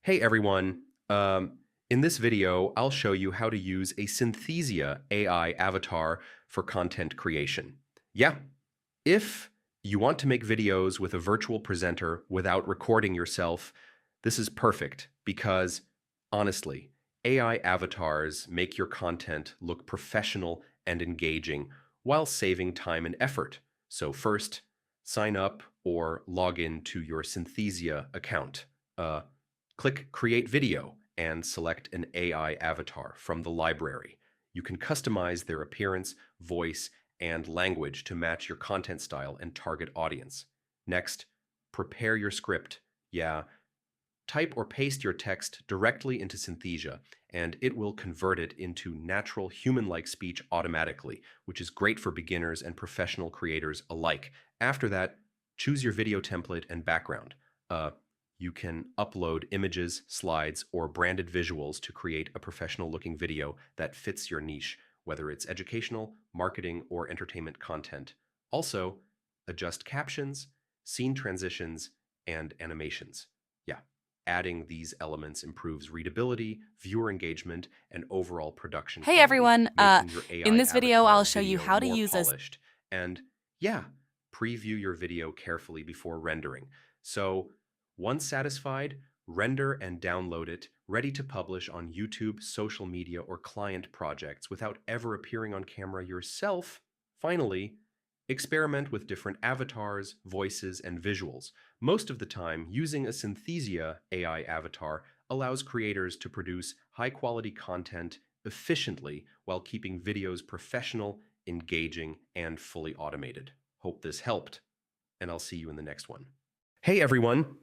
Hey everyone. In this video, I'll show you how to use a Synthesia AI avatar for content creation. Yeah, if you want to make videos with a virtual presenter without recording yourself, this is perfect because, honestly, AI avatars make your content look professional and engaging while saving time and effort. So first, sign up or log in to your Synthesia account. Click Create Video and select an AI avatar from the library. You can customize their appearance, voice, and language to match your content style and target audience. Next, prepare your script. Yeah, type or paste your text directly into Synthesia, and it will convert it into natural human-like speech automatically, which is great for beginners and professional creators alike. After that, choose your video template and background. You can upload images, slides, or branded visuals to create a professional-looking video that fits your niche, whether it's educational, marketing, or entertainment content. Also, adjust captions, scene transitions, and animations. Yeah, adding these elements improves readability, viewer engagement, and overall production Hey quality, everyone, making your in AI this video I'll avatar show you video how to more use a polished. And yeah, preview your video carefully before rendering. So once satisfied, render and download it, ready to publish on YouTube, social media, or client projects without ever appearing on camera yourself. Finally, experiment with different avatars, voices, and visuals. Most of the time, using a Synthesia AI avatar allows creators to produce high-quality content efficiently while keeping videos professional, engaging, and fully automated. Hope this helped, and I'll see you in the next one. Hey everyone,